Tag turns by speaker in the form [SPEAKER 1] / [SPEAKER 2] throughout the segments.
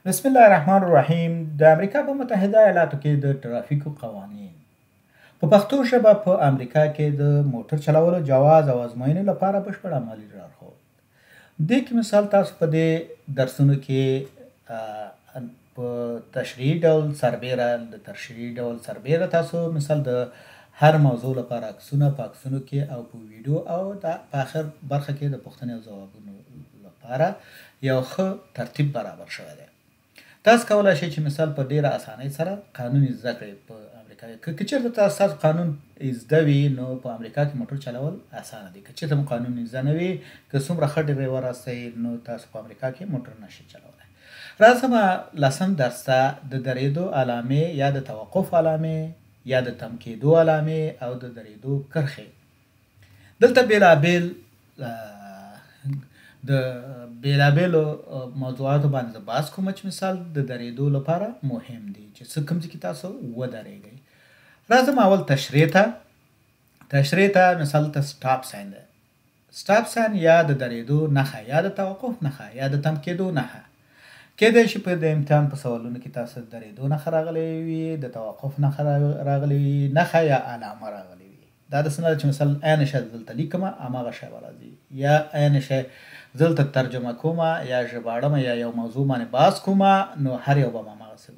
[SPEAKER 1] بسم الله الرحمن الرحیم. د امریکا په متحده ایالاتو کې د ټرافیکو قوانین په پښتو ژبه په امریکا کې د موټر چلولو جواز او ازموینې لپاره بشپړ عملي لارښود. دې کې مثال تاسو په دې درسونو کې په تشریحي ډول سربیره تاسو مثال د هر موضوع لپاره عکسونه په عکسونو کې او په ویډیو او په آخر برخه کې د پوښتنې او ځوابونو لپاره یو ښه ترتیب برابر شوی دی. تاسو کولای شئ چې مثال په ډیره اسانۍ سره قانون زده کړئ په امریکا کې. که چېرته تاسو قانون زده وي نو په امریکا کې موټر چلول اسانه دي. که چېرته مو قانون زده نه وي، که څومره ښه ډریور یاستئ نو تاسو په امریکا کې موټر نشئ چلولی. راځم لسم درس ته د درېدو علامې یا د توقف علامې یا د تم کېدو علامې او د درېدو کرښې. دلته بېلابېلو موضوعاتو باندې زه بحث کوم چې مثال د درېدو لپاره مهم دي چې څه کوم ځای کې تاسو ودرېږئ. راځم اول تشریح ته مثال ته سټاپ ساین ده. سټاپ ساین یا د درېدو نښه یا د توقف نښه یا د تم کېدو نښه. کېدای شي په د امتحان په سوالونو کې تاسو د درېدو نښه راغلی وي، د توقف نښه راغلی وي، نښه یا علامه راغلی وي. دا داسې نه ده چې مثال عین شی دلته لیکمه هماغه شی به راځي، یا عین شی زه دلته ترجمه کومه یا ژباړمه یا یو موضوع باندې بحث کومه نو هر یو به هماغسې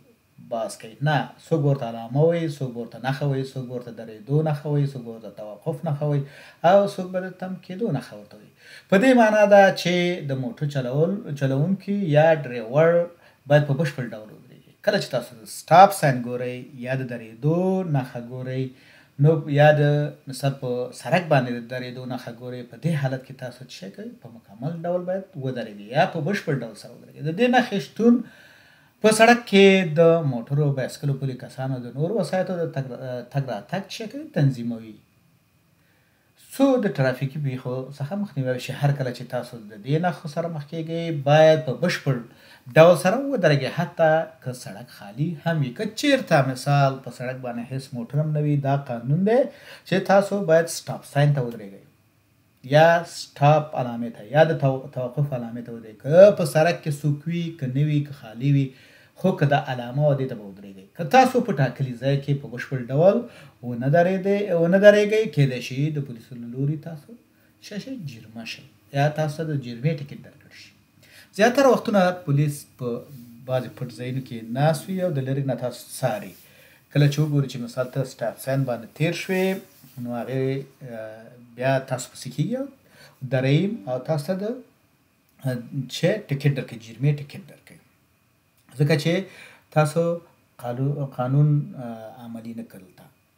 [SPEAKER 1] بحث کوي. نه، څوک به ورته علامه وایي، څوک به ورته نښه وایي، څوک به ورته درېدو نښه وایي، څوک به ورته توقف نښه وایي او څوک به د تم کېدو نښه ورته وایي. په دې معنا ده چې د موټر چلوونکي یا ډریور باید په بشپړ ډول ودرېږي. کله چې تاسو د سټاپ ساین ګورئ یا د درېدو نښه ګورئ نو یا د مثال په سړک باندې د درېدو نښه ګورئ، په دې حالت کې تاسو څه شی کوئ؟ په مکمل ډول باید ودرېږئ یا په بشپړ ډول سره ودرېږئ. د دې نښې شتون په سړک کې د موټرو، بایسکلو، پلي کسانو د نورو وسایطو د تګ راتګ څه کوي؟ تنظیموي. څو د ټرافیکي پیښو څخه مخنیوی وشي. هر کله چې تاسو د دې نښو سره مخ کېږئ باید په بشپړ ډول سره ودرېږئ، حتی که سړک خالي هم وي. که چېرته مثال په سړک باندې هېڅ موټر هم نه وي، دا قانون دی چې تاسو باید سټاپ ساین ته ودرېږئ یا سټاپ علامې ته یا د توقف علامې ته ودرېږئ. که په سړک کې څوک وي، که نه وي، که خالي وي، خو که د علامه وه دې ته به ودرېږئ. که تاسو په ټاکلي ځای کې په بشپړ ډول ونه درېږئ، کېدای شي د پولیسو له لوري تاسو جریمه شئ یا تاسو ته د جریمې ټکټ درکړل شي. زیاتره وختونه پولیس په بعضې پټ ځایونو کې ناست وي او د لرې نه تاسو څاري. کله چې وګوري چې مثال ته سټاپ ساین باندې تېر شوې نو هغې بیا تاسو پسې کېږي او درېیم او تاسو ته د ټکټ درکوي، جریمې ټکټ درکوي، ځکه چې تاسو قانون عملي نه کړل.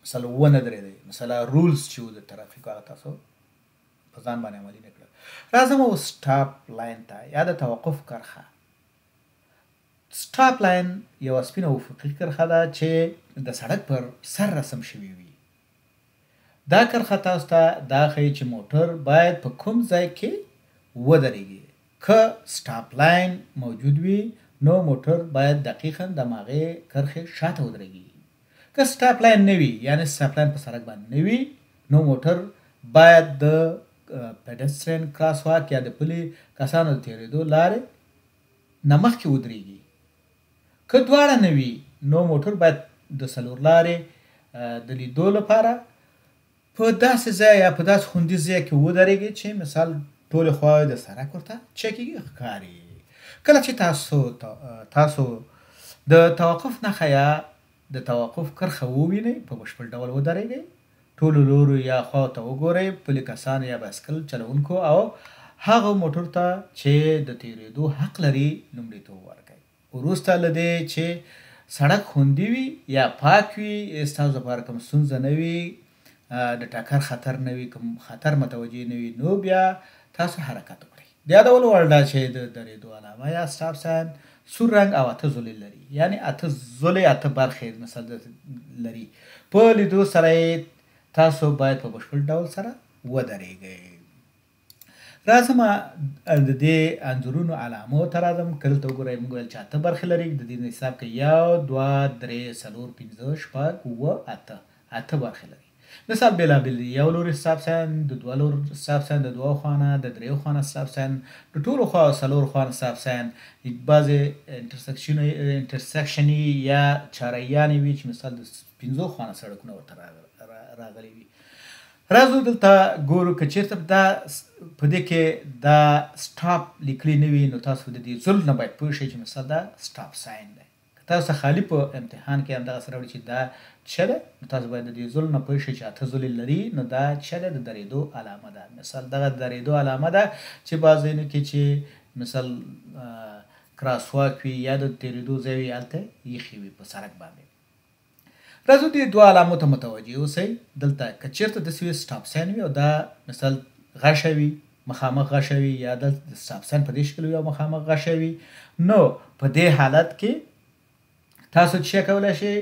[SPEAKER 1] مثلا ونه درېدئ، مثلا رولز چې وو د ترافیکو هغه تاسو په ځان باندې عملي نه کړل. راځم اوس سټاپ لاین ته یا د توقف کرښه. سټاپ لاین یوه سپینه افقي کرښه ده چې د سړک پر سر رسم شوې وي. دا کرښه تاسو ته دا ښیي چې موټر باید په کوم ځای کې ودرېږي. که سټاپ لاین موجود وي نو موټر باید دقیقاً د هماغې کرښې شاته ودرېږي. که سټاپ لاین نه وي یعنې سټاپ لاین په سړک باندې نه وي نو موټر باید د پیډسترین کراس واک یا د پلي کسانو د تېرېدو لارې نه مخکې ودرېږي. که دواړه نه وي نو موټر باید د څلور لارې د لیدو لپاره په داسې ځای یا په داسې خوندي ځای کې ودرېږي چې مثال ټولې خواوې د سړک ورته څه کېږي؟ ښکاري. کله چې تاسو د توقف نښه یا د توقف کرښه ووینئ په بشپړ ډول ودرېږئ، ټولو لورو یا خواو ته وګورئ، پلي کسانو یا بایسکل چلوونکو او هغه موټر ته چې د تېرېدو حق لري لومړیتوب ورکړئ. وروسته له دې چې سړک خوندي وي یا پاک وي، ستاسو لپاره کوم ستونزه نه وي، د ټکر خطر نه وي، کوم خطر متوجه نه وي، نو بیا تاسو حرکت وکړئ. د یادولو وړ ده چې د درېدو علامه یا سټاپ ساین سور رنګ او اته زولې لري، یعنې اته زولې اته برخې مثال لري. په لیدو سره یې تاسو باید په بشپړ ډول سره ودرېږئ. راځم د دې انځورونو علامو ته راځم. که دلته وګورئ موږ ویل چې اته برخې لري، د دې نه حساب کوئ 1 2 3 4 5 6 7 8 اته برخې لري. مثال بېلابېل دي، یو لوري سټاپ ساین، د دوه لور سټاپ ساین، د دوو خواته، د دریو خواته سټاپ ساین، د ټولو خواو څلور خواته سټاپ ساین، بعضې انټرسیکشني یا چارهیانې وي چې مثال د پنځو خواته سړکونه ورته راغلي وي. راځو دلته ګورو که چېرته دا په دې کې دا سټاپ لیکلي نه وي نو تاسو د دې ظلم نه باید پوه شئ چې مثال دا سټاپ ساین دی. که تاسو خالي په امتحان کې همدغسې راوړي چې دا څه ده نو تاسو باید د دې ظلم نه پوه شئ چې اته ظلې لري نو دا څه ده د درېدو علامه ده. مثال دغه درېدو علامه ده چې بعض ځایونو کې چې مثال کراس واک وي یا د تېرېدو ځای وي هلته ایښې وي په سړک باندې. راځو دې دوه علامو ته متوجه اوسئ. دلته که چېرته داسې وي سټاپ ساین وي او دا مثال غشه وي، مخامخ غشه وي، یا دلته د سټاپ ساین په دې شکل وي او مخامخ غشه وي، نو په دې حالت کې تاسو څه کولی شئ؟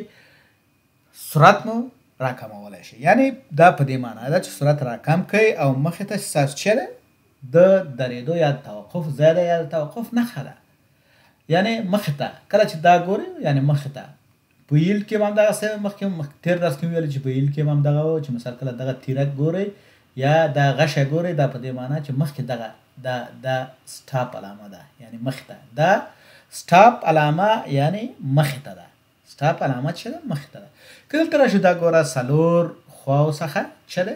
[SPEAKER 1] سرعت مو راکمولی شئ. یعنې دا په دې معنا ده چې سرعت راکم کړئ او مخې ته چې ستاسو څه ده د درېدو یا د توقف ځای ده یا د توقف نښه ده. یعنې مخې ته کله چې دا ګورئ یعنې مخې ته په یل کې هم همدغسې مخکې تېر درس کې مې ویل چې په یل کې هم همدغه و چې مثال کله دغه تیرک ګورئ یا دا غشه ګورئ دا په دې معنا چې مخکې دغه دا سټاپ علامه ده، یعنې مخې ته دا سټاپ علامه یعنې مخې ته ده. سټاپ علامه څه ده؟ مخې ته ده. که دلته راشو دا ګوره څلور خواو څخه څه ده؟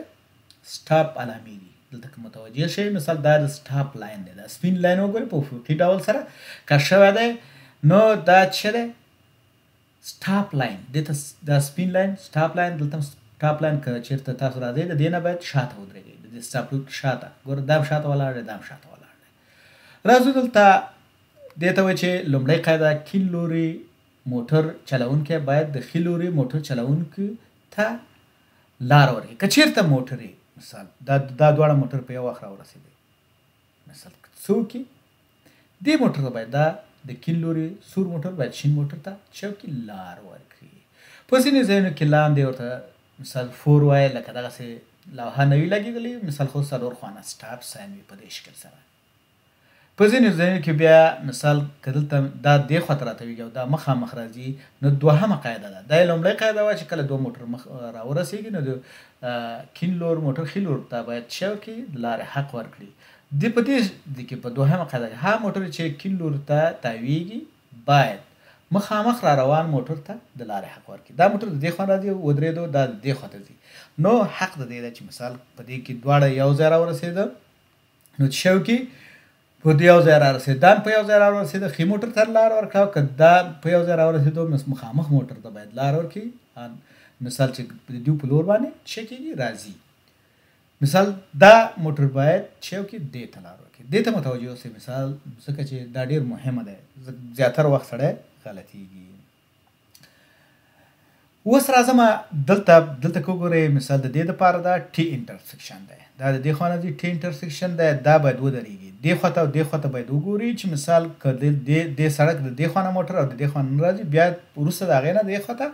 [SPEAKER 1] سټاپ علامې دي. دلته که متوجه شئ مثال دا د سټاپ لاین دی، دا سپین لاین وګورئ په افقي ډول سره کش شوی دی نو دا څه دی؟ سټاپ لاین. دې ته دا سپین لاین سټاپ لاین، دلته سټاپ لاین که چېرته تاسو راځئ د دې نه باید شاته ودرېږئ، د دې سټاپ شاته ګوره دا هم شاته ولاړ دی، دا هم شاته ولاړ دی. راځو دلته دې ته وایي چې لومړۍ قاعده کیڼ لوري موټر چلوونکی باید د ښي لوري موټر چلوونکي ته لار ورکړي. که چېرته موټر مثال دا دواړه موټر په یو وخت راورسېدی مثال څه وکړي؟ دې موټر ته باید دا د کیڼ لوري سور موټر باید شین موټر ته څه وکړي؟ لار ورکړي. په ځینې ځایونو کې لاندې ورته مثال فور وایي لکه دغسې لوحه نه وي لګېدلې مثال خو څلور خواته سټاپ ساین وي په دې شکل سره. په ځینې ځایونو کې بیا مثال که دلته دا دې خواته راته وي او دا مخامخ راځي نو دوهمه قاعده ده. دا یې لومړۍ قاعده وه چې کله دوه موټر مخ راورسېږي نو د کیڼ لور موټر ښي لور ته باید څه وکړي؟ د لارې حق ورکړي. په دې کې په دوهمه قاعده کې هغه موټر چې کیڼ لور ته تاویږي باید مخامخ را روان موټر ته د لارې حق ورکړي. دا موټر د دې خوا راځي ودرېدو دا د دې خواته ځي نو حق د دې ده چې مثال په دې کې دواړه یو ځای راورسېده نو څه وکړي؟ په دې یو ځای رارسېده، دا په یو ځای راورسېده ښي موټر ته لار ورکړه، که دا په یو ځای راورسېدو مخامخ موټر ته باید لار ورکړي مثال چې د دوی په لور باندې څه کېږي؟ راځي. مثال دا موټر باید څه وکړي؟ دې ته لار ورکړي. دې ته متوجه اوسئ مثال ځکه چې دا ډېر مهمه دی، زیاتره وخت سړی غلطېږي. اوس راځمه دلته که وګورئ مثال د دې دپاره دا ټي انټرسیکشن دی، دا د دې خوا نه ځي ټي انټرسیکشن دی، دا باید ودرېږي. دې خواته او دې خواته باید وګوري چې مثال که دې سړک د دې خوا نه موټر او د دې خوا نه راځي بیا وروسته د هغې نه دې خواته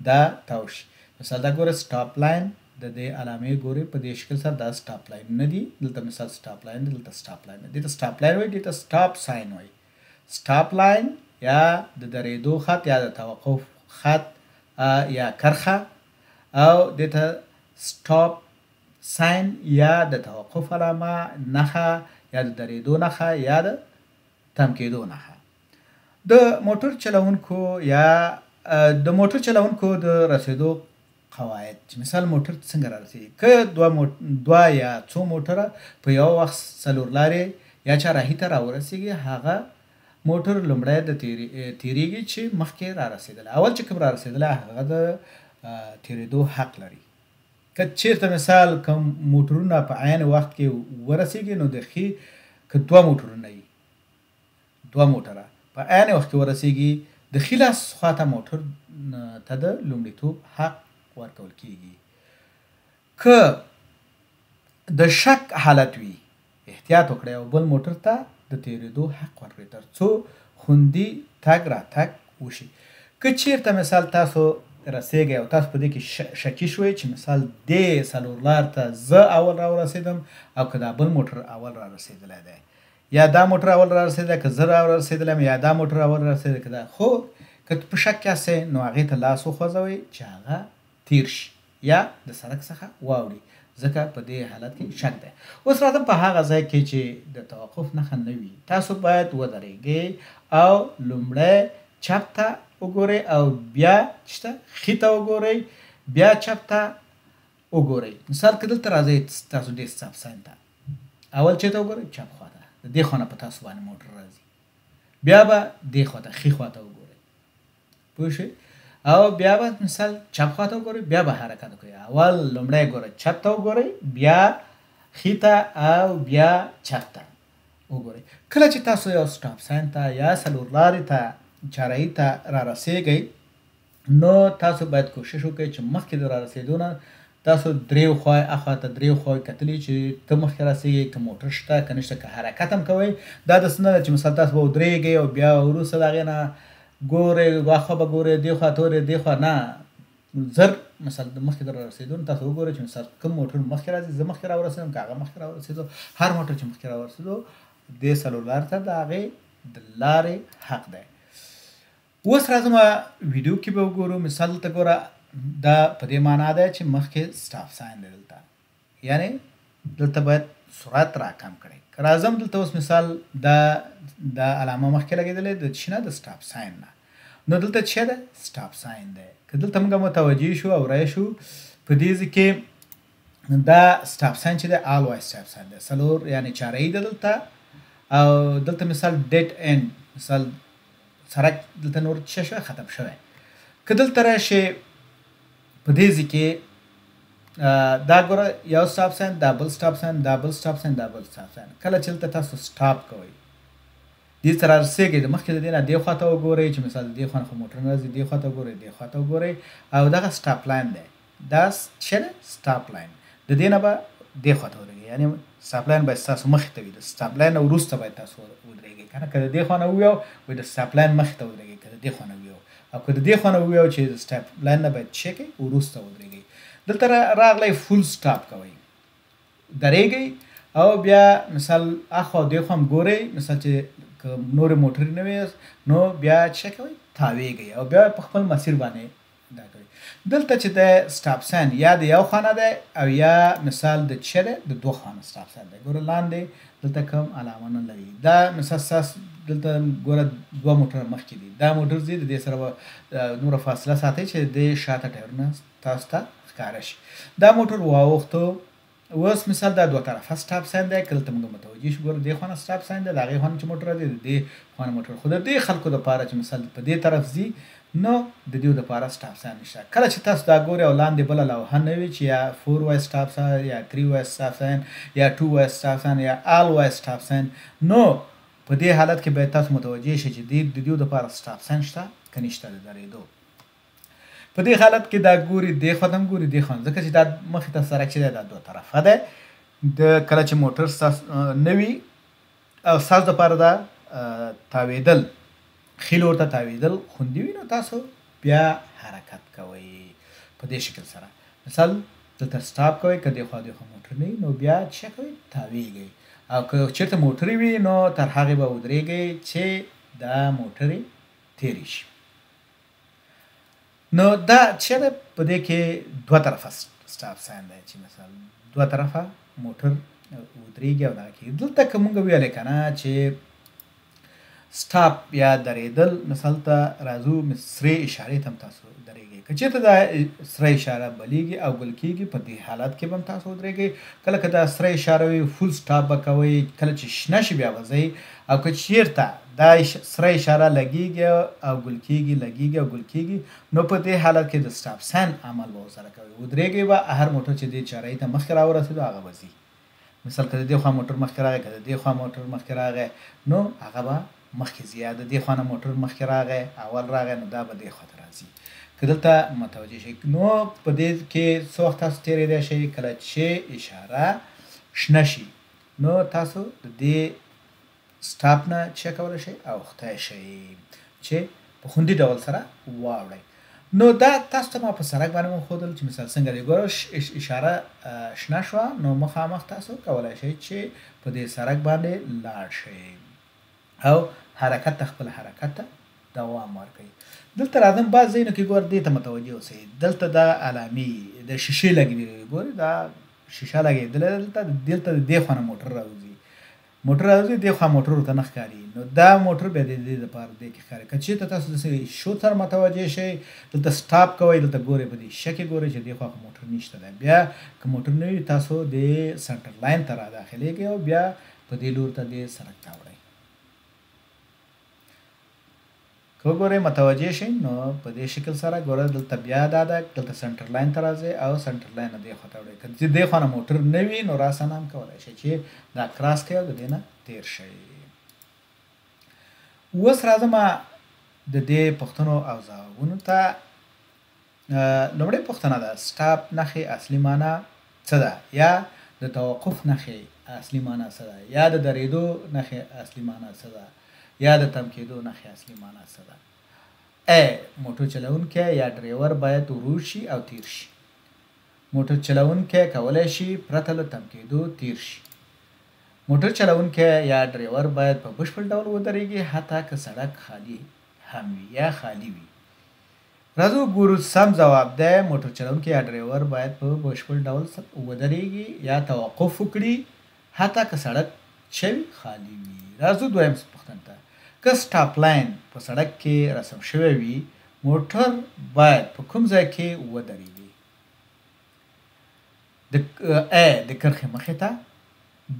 [SPEAKER 1] دا تاو شي. مثال دا ګوره سټاپ لاین د دې علامې ګورئ په دې شکل سره دا سټاپ لاین نه دي، دلته مثال سټاپ لاین دی، دلته سټاپ لاین دی. دې ته سټاپ لاین وایي، دې ته سټاپ ساین وایي. سټاپ لاین یا د درېدو خط یا د توقف خط یا کرښه او دې ته سټاپ ساین یا د توقف علامه نښه یا د درېدو نښه یا د تم کېدو نښه. د موټر چلوونکو د رسېدو قواعد چې مثال موټر څنګه رارسېږي؟ که دوه یا څو موټره په یو وخت څلور لارې یا چهارراهي ته راورسېږي هغه موټر لومړی د تېرېږي چې مخکې رارسېدلی، اول چې کوم رارسېدلی هغه د تېرېدو حق لري. که چېرته مثال کوم موټرونه په عین وخت کې ورسېږي نو د ښي که دوه موټرونه وي، دوه موټره په عین وخت کې ورسېږي د ښي لاس خواته موټر ته د لومړیتوب حق ورکول کېږي. که د شک حالت وي احتیاط وکړئ او بل موټر ته د تېرېدو حق ورکړئ تر څو خوندي تګ راتګ وشي. که چېرته مثال تاسو رسېږئ او تاسو په دې کې شکي شوئ چې مثال دې څلور لار ته زه اول راورسېدم او که دا بل موټر اول رارسېدلی دی یا دا موټر اول رارسېدلی که زه راورسېدلی یم یا دا موټر اول رارسېدلی که دا، خو که په شک کې یاستئ نو هغې ته لاس وخوځوئ چې هغه تېر شي. یا د سړک څخه واوړي، ځکه په دې حالت کې شک دی. اوس راځم په هغه ځای کې چې د توقف نښه نه وي، تاسو باید ودرېږئ او لومړی چپ ته وګورئ او بیا ښي ته وګورئ، بیا چپ ته وګورئ. مثال که دلته راځئ تاسو دې سټاپ ساین ته، اول چېرته وګورئ؟ چپ خوا ته. د دې خوا نه په تاسو باندې موټر راځي، بیا به دې خوا ته ښي خوا ته وګورئ، پوه شوئ؟ او بیا به مثال چپ خوا ته وګورئ، بیا به حرکت وکړئ. اول لومړی ګورئ چپ ته وګورئ، بیا ښي ته او بیا چپ ته وګورئ. کله چې تاسو یو سټاپ ساین ته یا څلور لارې ته چارهیي ته رارسېږئ، نو تاسو باید کوشش وکړئ چې مخکې د رارسېدو نه تاسو دریو خوا اخوا ته دریو خوا کتلي چې ته مخکې راسېږئ، که موټر شته که نشته، که حرکت هم کوئ. دا داسې نه ده چې مثال تاسو به ودرېږئ او بیا وروسته د هغې نه ګورئ، اخوا به ګورئ، دې خوا تورئ، دې خوا نه. زر مثال د مخکې د رارسېدو نه تاسو وګورئ چې مثال کوم موټر مخکې راځي، زه مخکې راورسېدم که هغه مخکې راورسېدو، هر موټر چې مخکې راورسېدو دې څلور لارې ته د هغې د لارې حق دی. اوس راځم ویډیو کې به وګورو. مثال دلته ګوره، دا په دې معنا دی چې مخکې سټاپ ساین دی دلته، یعنې دلته باید سرعت راکم کړئ. که راځم دلته اوس مثال دا علامه مخکې لګېدلې د څه نه؟ د سټاپ ساین نه. نو دلته څه ده؟ سټاپ ساین دی. که دلته موږ متوجه شو او رای شو په دې ځای کې دا سټاپ ساین چې دی آل وای سټاپ ساین دی، څلور یعنې چارهیي ده دلته. او دلته مثال ډیډ اینډ، مثال سړک دلته نور څه شوی؟ ختم شوی. که دلته راشئ په دې ځای کې دا ګوره یو سټاپ ساین، دا بل سټاپ ساین، دا بل سټاپ ساین، دا بل سټاپ ساین. کله چې دلته تاسو سټاپ کوئ، دې ته رارسېږئ، د مخکې د دې نه دې خوا ته وګورئ چې مثال د دې خوا نه خو موټر نه راځي، دې خوا ته وګورئ، دې خوا ته وګورئ، او دغه سټاپ لاین دی. دا څه دی؟ سټاپ لاین. د دې نه به دې خوا ته ودرېږئ، یعنې سټاپ لاین باید ستاسو مخې ته وي، د سټاپ لاین نه وروسته باید تاسو ودرېږئ که نه. که د دې خوا نه وویاو وایي د سټاپ لاین مخې ته ودرېږئ، که د دې خوا نه وویاو، او که د دې خوا نه وویاو چې د سټاپ لاین نه باید څه کوئ؟ وروسته ودرېږئ. دلته راغلی فول سټاپ کوئ، درېږئ او بیا مثال اخوا دې خوا هم ګورئ، مثال چې که نورې موټرې نه وي نو بیا څه کوئ؟ تاویږئ او بیا په خپل مسیر باندې دا کوئ. دلته چې د سټاپ ساین یا د یو خوا نه دی او یا مثال د څه دی؟ د دوه خوا نه سټاپ ساین دی. ګوره لاندې دلته کوم علامه نه لري. دا مثال ستاسو دلته ګوره دوه موټره مخکې دي، دا موټر ځي، د دې سره به دومره فاصله ساتئ چې د شاته ټایرونه تاسو ته ښکاره شي. دا موټر واوښتو. اوس مثال دا دوه طرفه سټاپ ساین دی. که دلته موږ متوجه شو، ګوره دې خوا نه سټاپ ساین دی، د هغې خوا نه چې موټر راځي، د دې خوا نه موټر. خو د دې خلکو دپاره چې مثال په دې طرف ځي، نو د دې دپاره سټاپ ساین نشته. کله چې تاسو دا ګورئ او لاندې بله لوحه نه وي چې یا 4 وای سټاپ ساین یا 3 وای سټاپ ساین یا 2 وای سټاپ ساین یا آل وای سټاپ ساین، نو په دې حالت کې باید تاسو متوجه شئ چې د دې دپاره سټاپ ساین شته که نشته د درېدو. په دې حالت کې دا ګوري دې خوا ته هم ګوري دې خوا هم، ځکه چې دا مخې ته سړک چې دی دا دوه طرفه دی. د کله چې موټر ستاسو نه وي او ستاسو دپاره دا تاوېدل ښي لور ته تاوېدل خوندي وي، نو تاسو بیا حرکت کوئ په دې شکل سره. مثال دلته سټاپ کوئ، که دې خوا دې خوا موټر نه وي نو بیا څه کوئ؟ تاوېږئ. او که چېرته موټرې وي نو تر هغې به ودرېږئ چې دا موټرې تېرې شي. نو دا څه دی؟ په دې کې دوه طرفه سټاپ ساین دی چې مثال دوه طرفه موټر ودرېږي او دغه کېږي. دلته که موږ ویلی که نه چې سټاپ یا درېدل، مثال ته راځو سرې اشارې ته هم تاسو درېږئ. که چېرته دا سره اشاره بلیږي او ګل کېږي، په دې حالت کې به هم تاسو ودرېږئ. کله که دا سره اشاره وي فول سټاپ به کوئ، کله چې شنه شي بیا به ځئ. او که چېرته دا سره اشاره لګېږي او ګل کېږي، لګېږي او ګل کېږي، نو په دې حالت کې د سټاپ ساین عمل به ورسره کوئ. ودرېږئ به، هر موټر چې دې چارهیي ته مخکې راورسېدو هغه به ځي. مثال که د دې خوا موټر مخکې راغی، که د دې خوا موټر مخکې راغی، نو هغه به مخکې ځي. یا د دې خوا نه موټر مخکې راغی، اول راغی، نو دا به دې خوا ته راځي. که دلته متوجه شئ، نو په دې کې څه وخت تاسو تېرېدی شئ؟ کله چې اشاره شنه شي، نو تاسو د دې سټاپ نه څه کولی شئ؟ اوښتی شئ چې په خوندي ډول سره واوړئ. نو دا تاسو ته ما په سړک باندې وښودل چې مثال څنګه دی. ګوره اشاره شنه شوه، نو مخامخ تاسو کولی شئ چې په دې سړک باندې لاړ شئ او حرکت ته خپل حرکت ته دوام ورکوي. دلته راځم بعض ځایونو کې ګوره دې ته متوجه اوسئ. دلته دا علامې د شیشې لګېدلې ګورې دا شیشه لګېدلې دلته د دې خوا نه موټر راوځي دې خوا موټر ورته نه ښکاري. نو دا موټر بیا د دې دپاره دې کې ښکاري. که چېرته تاسو داسې شو سره متوجه شئ دلته سټاپ کوئ دلته ګورئ په دې شیشه کې ګورئ چې دې خوا موټر نشته دی. بیا که موټر نه وي تاسو د سنټر لاین ته را داخلېږئ او بیا په دې لور ته دې سړک ته وړئ. که وګورئ متوجه شئ نو په دې شکل سره ګوره دلته بیا دا ده دلته سنټر لاین ته راځئ او سنټر لاین نه دې خوا ته وړئ. که دې خوا نه موټر نه وي نو راسره هم کولی شئ چې دا کراس کړئ او د دې نه تېر شئ. اوس راځم د دې پوښتنو او ځوابونو ته. لومړۍ پوښتنه ده سټاپ نښې اصلي معنا څه ده یا د توقف نښې اصلي معنا څه ده یا د درېدو نښې اصلي معنا څه ده یا د تم کېدو نښې اصلي معنا څه ده. موټر چلوونکی یا ډریور باید ورو شي او تیر شي. موټر چلوونکی کولی شي پرته له تم کېدو تیر شي. موټر چلوونکی یا ډریور باید په بشپړ ډول ودرېږي حتی که سړک خالي هم وي یا خالي وي. راځو ګورو سم ځواب دی موټر چلوونکی یا ډریور باید په بشپړ ډول ودرېږي یا توقف وکړي حتی که سړک چوي خالي وي. راځو دویم پوښتنې ته. که سټاپ لاین په سړک کې رسم شوی وي موټر باید په کوم ځای کې ودرېږي؟ د کرښې مخې ته،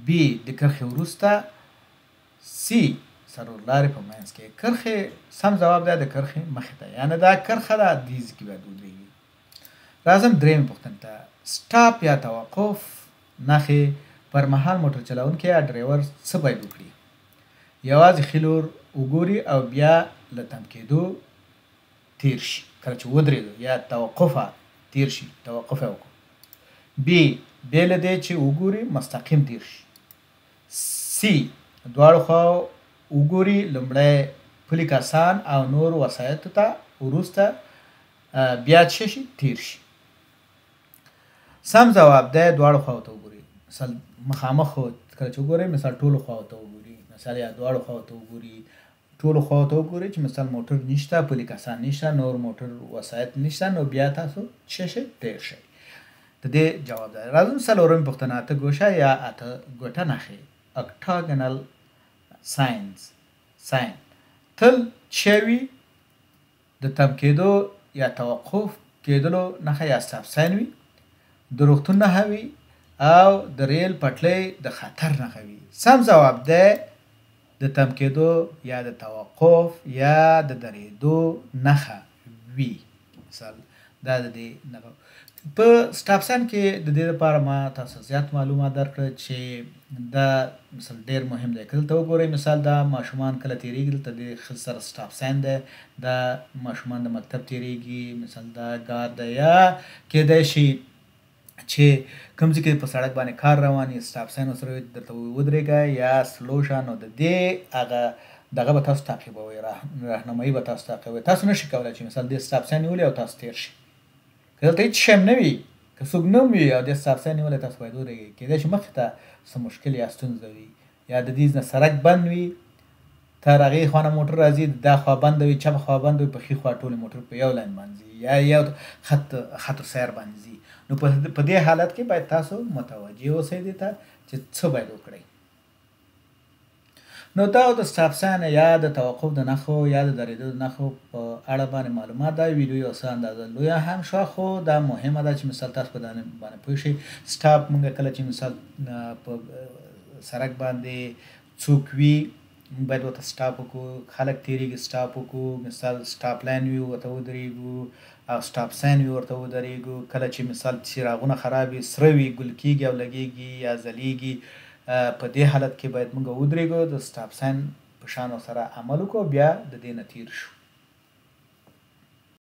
[SPEAKER 1] B د کرښې وروسته، C څلور لارې په منځ کې. کرښې سم ځواب دی د کرښې مخې ته یعنې دا کرښه ده دې ځای کې باید ودرېږي. راځم درېیمې پوښتنې ته. سټاپ یا توقف نښې پر مهال موټر چلوونکی یا ډریور څه باید وکړي؟ یوازې ښي لور وګوري او بیا له تم کېدو تیر شي کله چې ودرېدو یا توقفه تیر شي توقف یې وکړو. B بې له دې چې وګوري مستقیم تیر شي. C دواړو خواو وګوري لومړی پلي کسان او نور وسایطو ته وروسته بیا څه شي تیر شي. سم ځواب دی دواړو خواو ته وګوري. مثال مخامخ کله چې وګورئ مثال ټولو خواو ته وګوري مثال یا دواړو خواو ته وګوري ټولو خواو ته وګورئ چې مثال موټر نشته پلي کسان نشته نور موټر وسایط نشته نو بیا تاسو څه شئ تیر شئ. د دې جواب دی. راځو څلورمې پوښتنه اته ګوشه یا اته ګوټه نښې اکټاګنل ساین تل څه وي؟ د تم کېدو یا توقف کېدلو نښه یا سټاپ ساین وي، د روغتون نښه وي او د ریل پټلۍ د خطر نښه وي. سم ځواب دی د تم کېدو یا د توقف یا د درېدو نښه وي. مثال دا د دې نښه په سټاپ ساین کې د دې لپاره ما تاسو زیات معلومات درکړل چې دا مثال ډېر مهم دی. که دلته وګورئ مثال دا ماشومان کله تېرېږي دلته د سره سټاپ ساین دی دا ماشومان د مکتب تېرېږي مثال دا ګارد دی یا کېدای شي چې کوم ځای کې په سړک باندې کار روان وي سټاپ ساین ورسره وي درته وودرېږه یا سلو شه نو د دې هغه دغه به تاسو تعقیبوئ راهنمایي به تاسو تعقیبوئ. تاسو نشئ کولی چې مثال دې سټاپ ساین نیولې او تاسو تېر شئ. که دلته هېڅ شی هم نه وي که څوک نه وي او دې سټاپ ساین نیولی تاسو باید ودرېږئ. کېدای شي مخې ته څه مشکل یا ستونزه وي یا د دې نه سړک بند وي تر هغې خوا نه موټر راځي دا خوا بنده وي چپ خوا بنده وي په ښي خوا ټولې موټر په یو لاین باندې ځي یا یو خط سیر باندې ځي. نو په دې حالت کې باید تاسو متوجه اوسئ دې ته چې څه باید وکړئ. نو دا د سټاپ ساین یا د توقف د نښو یا د درېدو د نښو په اړه باندې معلومات دا ویډیو یو څه اندازه لویه هم شوه خو دا مهمه ده چې مثال تاسو په دې باندې پوه شئ. سټاپ موږ کله چې مثال په سړک باندې څوک وي موږ باید ورته سټاپ وکړو. خلک تېرېږي سټاپ وکړو مثال سټاپ لاین وي ورته ودرېږو او سټاپ ساین وي ورته ودرېږو. کله چې مثال څراغونه خراب وي سره وي ګل کېږي او لګېږي یا ځلېږي په دې حالت کې باید موږ ودرېږو د سټاپ ساین په شان ورسره عمل وکړو بیا د دې نه تېر شو.